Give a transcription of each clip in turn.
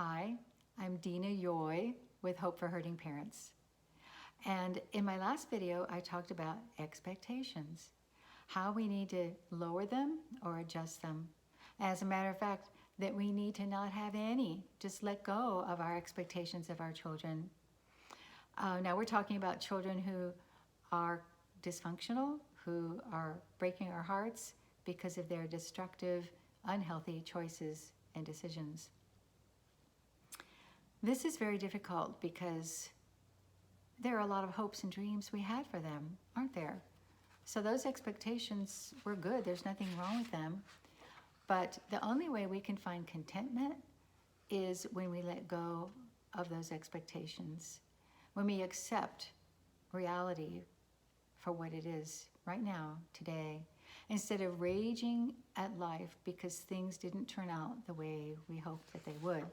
Hi, I'm Dena Yohe with Hope for Hurting Parents. And in my last video, I talked about expectations, how we need to lower them or adjust them. As a matter of fact, that we need to not have any, just let go of our expectations of our children. Now we're talking about children who are dysfunctional, who are breaking our hearts because of their destructive, unhealthy choices and decisions. This is very difficult because there are a lot of hopes and dreams we had for them, aren't there? So those expectations were good. There's nothing wrong with them. But the only way we can find contentment is when we let go of those expectations, when we accept reality for what it is right now, today, instead of raging at life because things didn't turn out the way we hoped that they would.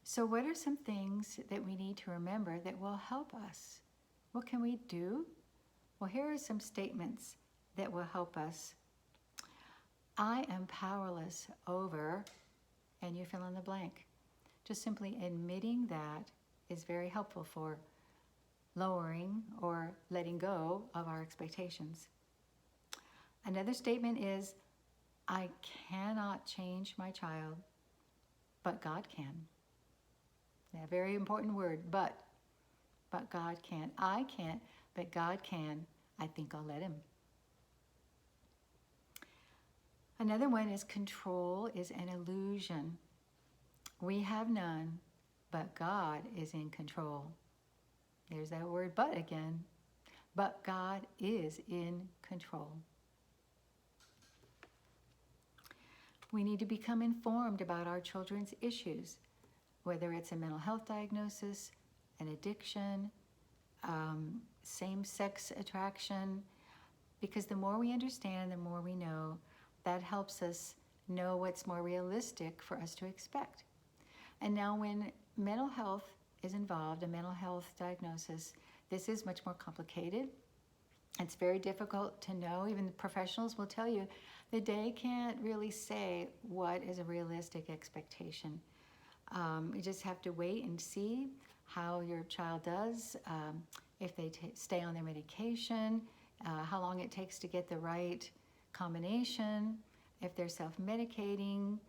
So what are some things that we need to remember that will help us? What can we do? Well, here are some statements that will help us. I am powerless over, and you fill in the blank. Just simply admitting that is very helpful for lowering or letting go of our expectations. Another statement is, I cannot change my child, but God can. A very important word, but God can. I can't, but God can. I think I'll let him. Another one is control is an illusion. We have none, but God is in control. There's that word but again. But God is in control. We need to become informed about our children's issues, whether it's a mental health diagnosis, an addiction, same-sex attraction, because the more we understand, the more we know, that helps us know what's more realistic for us to expect. And now when mental health is involved, a mental health diagnosis, this is much more complicated. It's very difficult to know. Even the professionals will tell you that they can't really say what is a realistic expectation. You just have to wait and see how your child does, if they stay on their medication, how long it takes to get the right combination, if they're self-medicating.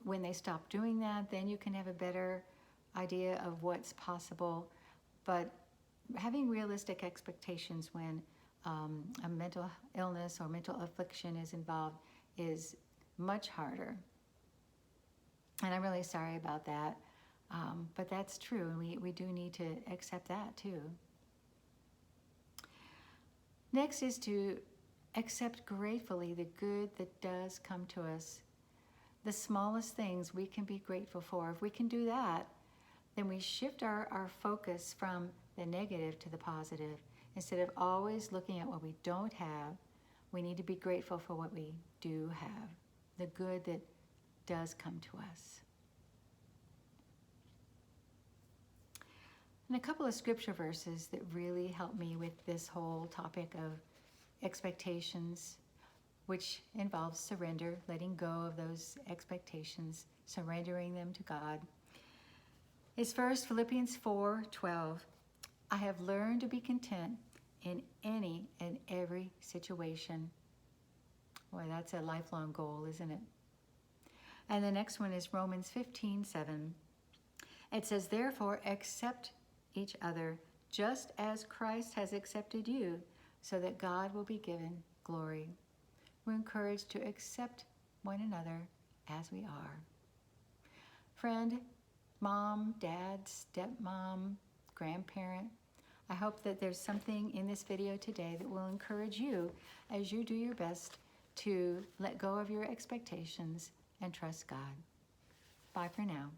When they stop doing that, then you can have a better idea of what's possible. But having realistic expectations when a mental illness or mental affliction is involved is much harder. And I'm really sorry about that, but that's true, and we do need to accept that too. Next is to accept gratefully the good that does come to us. The smallest things we can be grateful for. If we can do that, then we shift our focus from the negative to the positive. Instead of always looking at what we don't have, we need to be grateful for what we do have, the good that does come to us. And a couple of scripture verses that really help me with this whole topic of expectations, which involves surrender, letting go of those expectations, surrendering them to God, is first Philippians 4:12. I have learned to be content in any and every situation. Boy, that's a lifelong goal, isn't it? And the next one is Romans 15:7. It says, therefore, accept each other just as Christ has accepted you, so that God will be given glory. We're encouraged to accept one another as we are. Friend, mom, dad, stepmom, grandparent, I hope that there's something in this video today that will encourage you as you do your best to let go of your expectations and trust God. Bye for now.